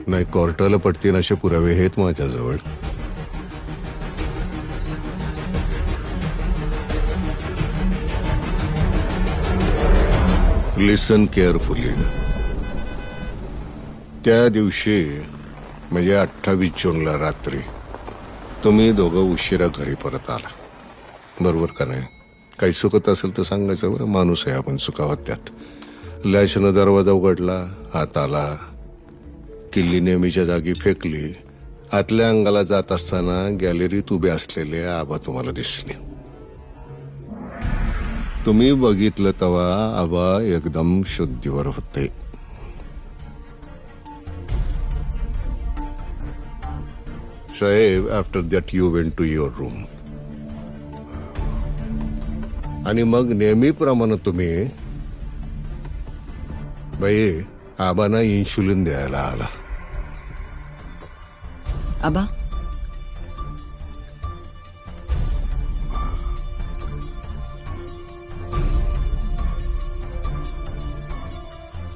नाही, कोर्टाला पटतील असे पुरावे आहेत माझ्याजवळ. लिसन केअरफुली. त्या दिवशी म्हणजे 28 जूनला रात्री तुम्ही दोघं उशिरा घरी परत आला, बरोबर का नाही? काही चुकत असेल तर सांगायचं बरं, माणूस आहे आपण, चुकावत त्यात. लॅशनं दरवाजा उघडला, हात आला, किल्ली नेहमीच्या जागी फेकली. आतल्या अंगाला जात असताना गॅलरीत उभे असलेले आबा तुम्हाला दिसले. तुम्ही बघितलं तेव्हा आबा एकदम शुद्धीवर होते. साहेब, after that you went to your room. आणि मग नेहमीप्रमाणे तुम्ही बाई आबांना इन्शुलिन द्यायला आला. आबा,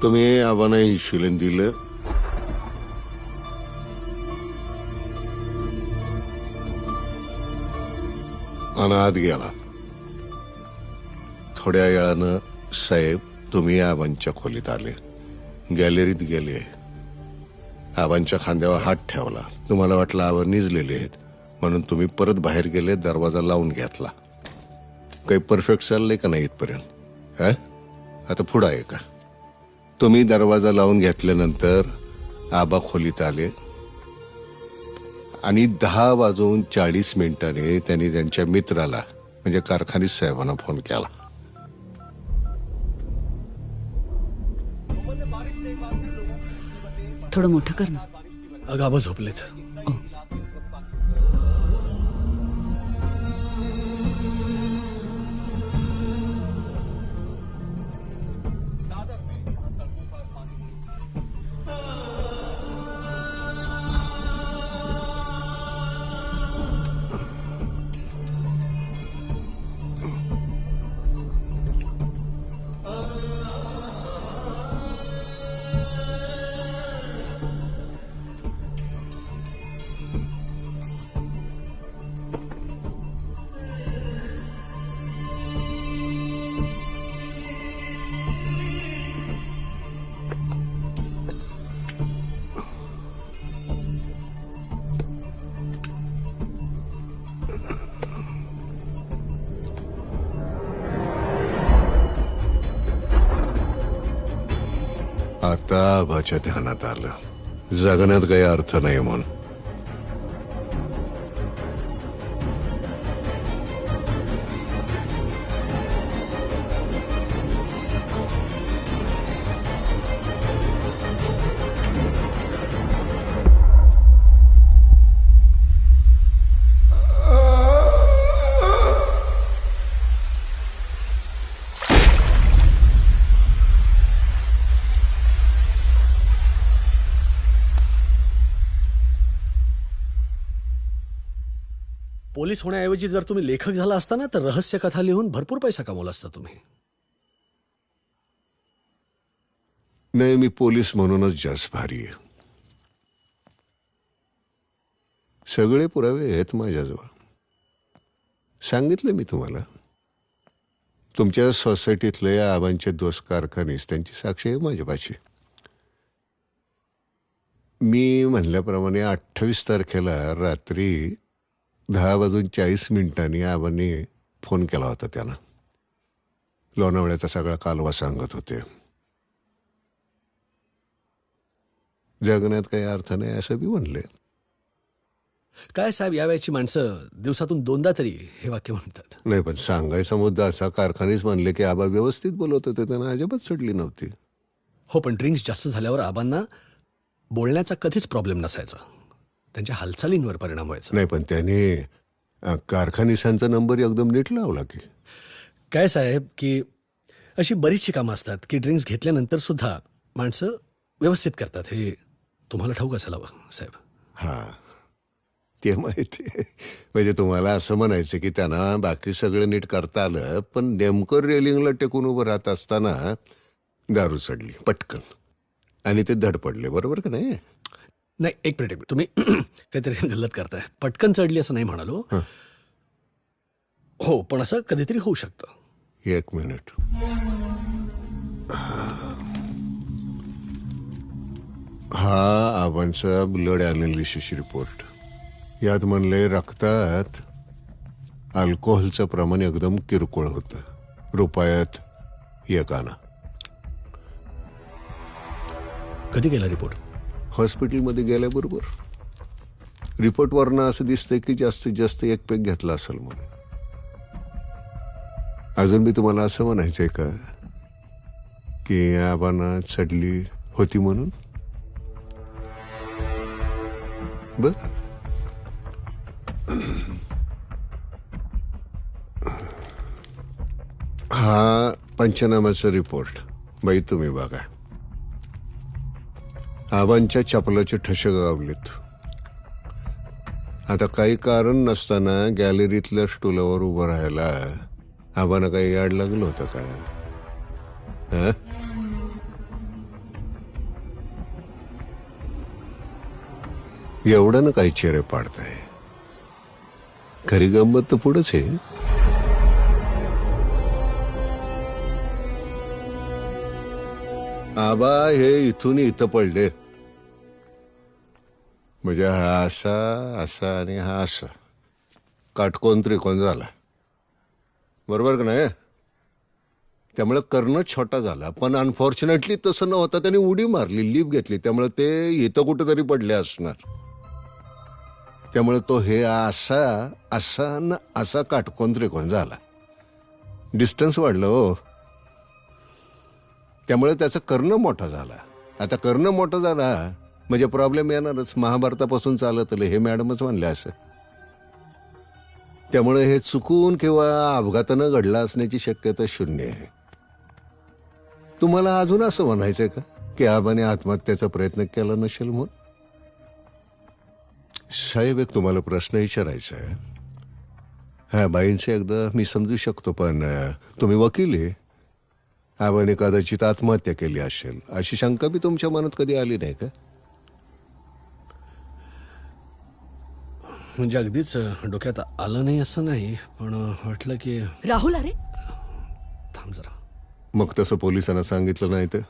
तुम्ही आबांना इन्शुलिन दिलं, आणि आत गेला. थोड्या वेळानं साहेब तुम्ही आबांच्या खोलीत आले, गॅलरीत गेले, आबांच्या खांद्यावर हात ठेवला. तुम्हाला वाटलं आबा निजलेले आहेत म्हणून तुम्ही परत बाहेर गेले, दरवाजा लावून घेतला. काही परफेक्ट चाललंय का नाही इथपर्यंत? आता पुढं आहे का? तुम्ही दरवाजा लावून घेतल्यानंतर आबा खोलीत आले आणि 10:40 त्यांनी त्यांच्या मित्राला म्हणजे कारखानी साहेबांना फोन केला. थोडं मोठं कर ना. अगं आबा झोपलेत. आता आबाच्या ध्यानात आलं जगण्यात काही अर्थ नाही म्हणून. पोलीस होण्याऐवजी जर तुम्ही लेखक झाला असता ना तर रहस्य कथा लिहून भरपूर पैसा कमवला असता तुम्ही. नाही, मी पोलीस म्हणूनच जास्त भारी आहे. सगळे पुरावे आहेत माझ्याजवळ. सांगितलं मी तुम्हाला. तुमच्या सोसायटीतले आबांचे दोस्त कारखानीस त्यांची साक्ष आहे माझ्यापाशी. मी म्हणल्याप्रमाणे 28 तारखेला रात्री 10:40 आबांनी फोन केला होता त्यांना. लोणावळ्याचा सगळा कालवा सांगत होते. जगण्यात काही अर्थ नाही असं बी म्हणले. काय साहेब, यावेळची माणसं दिवसातून 2दा तरी हे वाक्य म्हणतात. नाही, पण सांगायचा मुद्दा असा, कारखानीच म्हणले की आबा व्यवस्थित बोलत होते, त्यांना अजिबात चढली नव्हती. हो, पण ड्रिंक्स जास्त झाल्यावर आबांना बोलण्याचा कधीच प्रॉब्लेम नसायचा. त्यांच्या हालचालींवर परिणाम व्हायचा. नाही, पण त्याने कारखानीसांचा नंबर एकदम नीट लावला की. काय साहेब, की अशी बरीचशी कामं असतात की ड्रिंक्स घेतल्यानंतर सुद्धा माणसं व्यवस्थित करतात. हे तुम्हाला ठाऊक असायला हवं साहेब. हा, ते माहिती आहे. म्हणजे तुम्हाला असं म्हणायचं की त्यांना बाकी सगळं नीट करता आलं, पण नेमकं रेलिंगला टेकून उभं राहत असताना दारू चढली पटकन आणि ते धड पडले. बरोबर का नाही? नाही, एक मिनिट तुम्ही काहीतरी गल्लत करताय. पटकन चढली असं नाही म्हणालो. हो, पण असं कधीतरी होऊ शकतं. 1 मिनिट. हा आबांचा ब्लड अनालिसिस रिपोर्ट. यात म्हणले रक्तात अल्कोहोलचं प्रमाण एकदम किरकोळ होतं. रुपयात 1 आणा. कधी गेला रिपोर्ट? हॉस्पिटलमध्ये गेल्याबरोबर. रिपोर्टवरनं असं दिसतंय की जास्तीत जास्त 1 पेग घेतला असेल म्हणून. अजून मी तुम्हाला असं म्हणायचंय का की आबांना चढली होती म्हणून? बर, हा पंचनाम्याचा रिपोर्ट बाई तुम्ही बघा. आबांच्या चपलाचे ठसे गावलेत. आता काही कारण नसताना गॅलरीतल्या स्टूलावर उभं राहायला आबांना काही याड लागलं होतं का? एवढं ना काही चेहरे पाडताय. खरी गंमत तर पुढंच आहे. आबा हे इथून इथं पडले, म्हणजे हा असा असा आणि हा असा काटकोन त्रिकोण झाला, बरोबर का नाही? त्यामुळे कर्ण छोटा झाला, पण अनफॉर्च्युनेटली तसं न होता त्यांनी उडी मारली, लीप घेतली, त्यामुळे ते इथं कुठेतरी पडले असणार. त्यामुळे तो हे असा असा न असा काटकोन त्रिकोण झाला. डिस्टन्स वाढलं हो, त्यामुळे त्याचा कर्ण मोठा झाला. आता कर्ण मोठा झाला म्हणजे प्रॉब्लेम येणारच. महाभारतापासून चालत आलं, हे मॅडमच म्हणले असं. त्यामुळे हे चुकून किंवा अपघातानं घडलं असण्याची शक्यता शून्य आहे. तुम्हाला अजून असं म्हणायचंय का की आबाने आत्महत्येचा प्रयत्न केला नसेल म्हणून? साहेब, एक तुम्हाला प्रश्न विचारायचा आहे. हा, बाईंचं एकदा मी समजू शकतो, पण तुम्ही वकील आहे. आबाने कदाचित आत्महत्या केली असेल अशी शंका बी तुमच्या मनात कधी आली नाही का? म्हणजे अगदीच डोक्यात आलं नाही असं नाही, पण वाटलं की राहुल, अरे थांब जरा. मग तसं पोलिसांना सांगितलं नाही तर?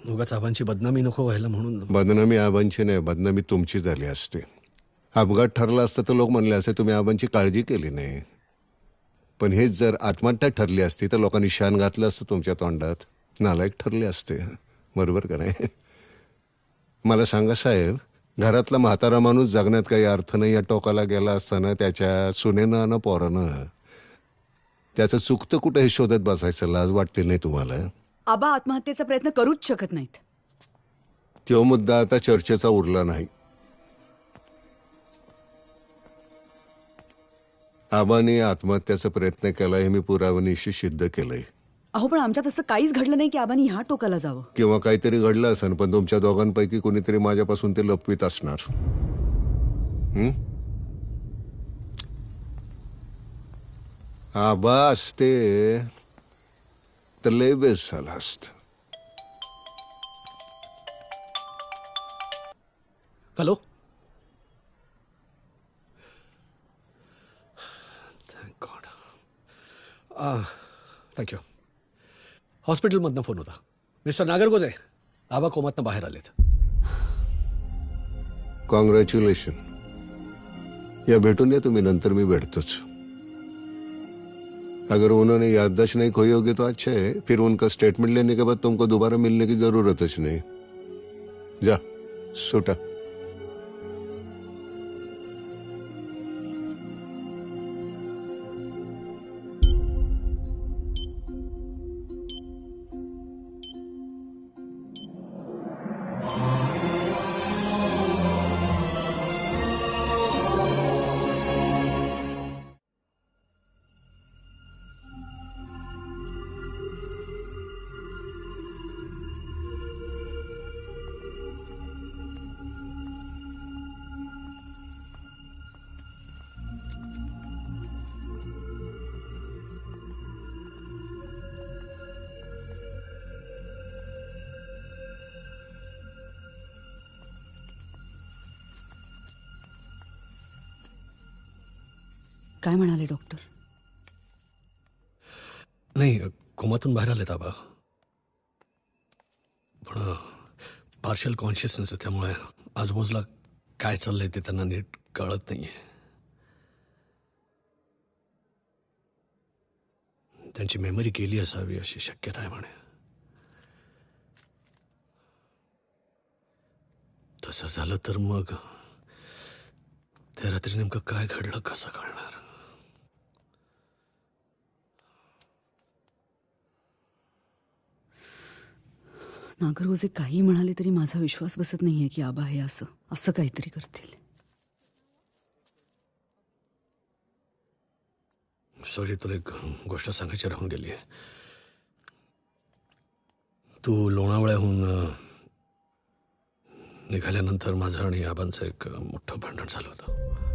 उगाच आबांची बदनामी नको व्हायला म्हणून. बदनामी आबांची नाही, बदनामी तुमची झाली असते. अपघात ठरला असता तर लोक म्हणले असते तुम्ही आबांची काळजी केली नाही. पण हेच जर आत्महत्या ठरली असती तर लोकांनी शान घातलं असतं तुमच्या तोंडात, नालायक ठरले असते, बरोबर का नाही? मला सांगा साहेब, घरातला म्हातारा माणूस जगण्यात काही अर्थ नाही या टोकाला गेला असताना त्याच्या सुनेनं आणि पोरानं त्याचं चुकतं कुठं हे शोधत बसायचं लाज वाटते नाही तुम्हाला? आबा आत्महत्येचा प्रयत्न करूच शकत नाहीत. तो मुद्दा आता चर्चेचा उरला नाही. आबाने आत्महत्याचा प्रयत्न केला हे मी पुराव्यानिशी सिद्ध केलंय. अहो, पण आमच्यात असं काहीच घडलं नाही की आबांनी ह्या टोकाला जावं. किंवा काहीतरी घडलं असेल, पण तुमच्या दोघांपैकी कोणीतरी माझ्यापासून ते लपवीत असणार. आबा असते तर लय बेस्ट झाला असत. Hello, thank God. थँक्यू. हॉस्पिटलमधनं फोन होता. मिस्टर नागरगोजे, आबा कोमातनं बाहेर आलेत. कॉन्ग्रॅच्युलेशन. या भेटून या तुम्ही, नंतर मी भेटतोच. अगर उन्होंने याददाश्त नहीं खोई होगी तो अच्छा है, फिर उनका स्टेटमेंट लेने के बाद तुमको दोबारा मिलने की जरूरत ही नहीं. जा सुटा. काय म्हणाले डॉक्टर? नाही, कोमातून बाहेर आलेत आबा, पण पार्शल कॉन्शियसनेस आहे, त्यामुळे आजूबाजूला काय चाललंय ते त्यांना नीट कळत नाहीये. त्यांची मेमरी गेली असावी अशी शक्यता आहे म्हणे. तसं झालं तर मग त्या रात्री नेमकं काय घडलं कसं कळणार? नागरगोजे काही म्हणाले तरी माझा विश्वास बसत नाहीये की आबा हे असं काहीतरी करतील. सॉरी, तुला एक गोष्ट सांगायची राहून गेली आहे. तू लोणावळ्याहून निघाल्यानंतर माझं आणि आबांचं एक मोठं भांडण झालं होतं.